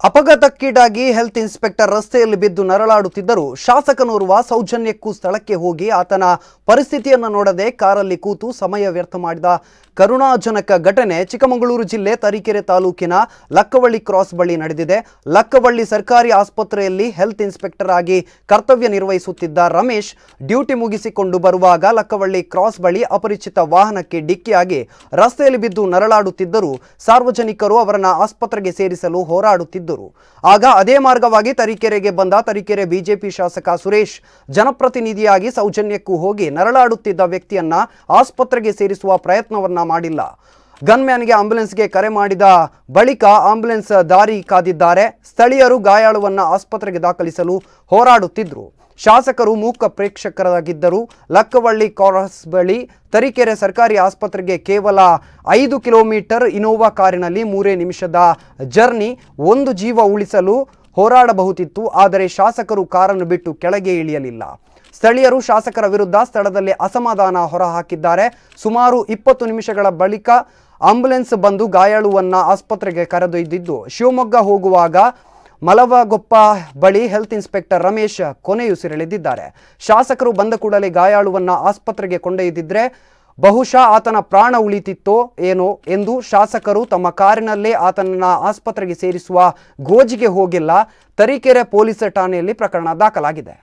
ಅಪಘಾತಕ್ಕೀಡಾಗಿ health inspector ರಸ್ತೆಯಲ್ಲಿ ಬಿದ್ದು ನರಳಾಡುತ್ತಿದ್ದರು. ಶಾಸಕನೋರ್ವ ಸೌಜನ್ಯಕ್ಕೂ ಸ್ಥಳಕ್ಕೆ ಹೋಗಿ ಆತನ ಪರಿಸ್ಥಿತಿಯನ್ನು ನೋಡದೆ ಕಾರಲ್ಲಿ ಕೂತು ಸಮಯ ವ್ಯರ್ಥ ಮಾಡಿದ ಕರುಣಾಜನಕ ಘಟನೆ ಚಿಕ್ಕಮಗಳೂರು ಜಿಲ್ಲೆ ತರೀಕೆರೆ ತಾಲೂಕಿನ ಲಕ್ಕವಳ್ಳಿ ಕ್ರಾಸ್ ಬಳಿ ನಡೆದಿದೆ. ಲಕ್ಕವಳ್ಳಿ ಸರ್ಕಾರಿ ಆಸ್ಪತ್ರೆಯಲ್ಲಿ ಹೆಲ್ತ್ ಇನ್ಸ್ಪೆಕ್ಟರ್ ಆಗಿ ಕರ್ತವ್ಯ ನಿರ್ವಹಿಸುತ್ತಿದ್ದ ರಮೇಶ್ ಡ್ಯೂಟಿ ಮುಗಿಸಿಕೊಂಡು ಬರುವಾಗ ಲಕ್ಕವಳ್ಳಿ ಕ್ರಾಸ್ ಬಳಿ ಅಪರಿಚಿತ ವಾಹನಕ್ಕೆ ಡಿಕ್ಕಿಯಾಗಿ ರಸ್ತೆಯಲ್ಲಿ ಬಿದ್ದು ನರಳಾಡುತ್ತಿದ್ದರು. ಸಾರ್ವಜನಿಕರು ಅವರನ್ನು ಆಸ್ಪತ್ರೆಗೆ ಸೇರಿಸಲು ಹೋರಾಡುತ್ತಿದ್ದರು. ಆಗ ಅದೇ ಮಾರ್ಗವಾಗಿ ತರೀಕೆರೆಗೆ ಬಂದ ತರೀಕೆರೆ ಬಿಜೆಪಿ ಶಾಸಕ ಸುರೇಶ್ ಜನಪ್ರತಿನಿಧಿಯಾಗಿ ಸೌಜನ್ಯಕ್ಕೂ ಹೋಗಿ ನರಳಾಡುತ್ತಿದ್ದ ವ್ಯಕ್ತಿಯನ್ನ ಆಸ್ಪತ್ರೆಗೆ ಸೇರಿಸುವ ಪ್ರಯತ್ನವನ್ನ ಮಾಡಿಲ್ಲ. ಗನ್ಮ್ಯಾನ್ಗೆ ಆಂಬ್ಯುಲೆನ್ಸ್ಗೆ ಕರೆ ಮಾಡಿದ ಬಳಿಕ ಆಂಬ್ಯುಲೆನ್ಸ್ ದಾರಿ ಕಾದಿದ್ದಾರೆ. ಸ್ಥಳೀಯರು ಗಾಯಾಳುವನ್ನ ಆಸ್ಪತ್ರೆಗೆ ದಾಖಲಿಸಲು ಹೋರಾಡುತ್ತಿದ್ದರು. ಶಾಸಕರು ಮೂಕ ಪ್ರೇಕ್ಷಕರಾಗಿದ್ದರು. ಲಕ್ಕವಳ್ಳಿ ಕ್ರಾಸ್ ಬಳಿ ತರೀಕೆರೆ ಸರ್ಕಾರಿ ಆಸ್ಪತ್ರೆಗೆ ಕೇವಲ 5 ಕಿಲೋಮೀಟರ್ ಇನೋವಾ ಕಾರಿನಲ್ಲಿ 3 ನಿಮಿಷದ ಜರ್ನಿ. ಒಂದು ಜೀವ ಉಳಿಸಲು ಹೋರಾಡಬಹುದಿತ್ತು, ಆದರೆ ಶಾಸಕರು ಕಾರನ್ನು ಬಿಟ್ಟು ಕೆಳಗೆ ಇಳಿಯಲಿಲ್ಲ. ಸ್ಥಳೀಯರು ಶಾಸಕರ ವಿರುದ್ಧ ಸ್ಥಳದಲ್ಲಿ ಅಸಮಾಧಾನ ಹೊರಹಾಕಿದ್ದಾರೆ. ಸುಮಾರು 20 ನಿಮಿಷಗಳ ಬಳಿಕ ಆಂಬ್ಯುಲೆನ್ಸ್ ಬಂದು ಗಾಯಾಳುವನ್ನ ಆಸ್ಪತ್ರೆಗೆ ಕರೆದೊಯ್ದಿದ್ದು, ಶಿವಮೊಗ್ಗ ಹೋಗುವಾಗ ಮಲವಗೊಪ್ಪ ಬಳಿ ಹೆಲ್ತ್ ಇನ್ಸ್ಪೆಕ್ಟರ್ ರಮೇಶ್ ಕೊನೆಯುಸಿರೆಳೆದಿದ್ದಾರೆ. ಶಾಸಕರು ಬಂದ ಕೂಡಲೇ ಗಾಯಾಳುವನ್ನ ಆಸ್ಪತ್ರೆಗೆ ಕೊಂಡೊಯ್ದಿದ್ರೆ ಬಹುಶಃ ಆತನ ಪ್ರಾಣ ಉಳಿತಿತ್ತೋ ಏನೋ ಎಂದು ಶಾಸಕರು ತಮ್ಮ ಕಾರಿನಲ್ಲೇ ಆತನನ್ನ ಆಸ್ಪತ್ರೆಗೆ ಸೇರಿಸುವ ಗೋಜಿಗೆ ಹೋಗಿಲ್ಲ. ತರೀಕೆರೆ ಪೊಲೀಸ್ ಠಾಣೆಯಲ್ಲಿ ಪ್ರಕರಣ ದಾಖಲಾಗಿದೆ.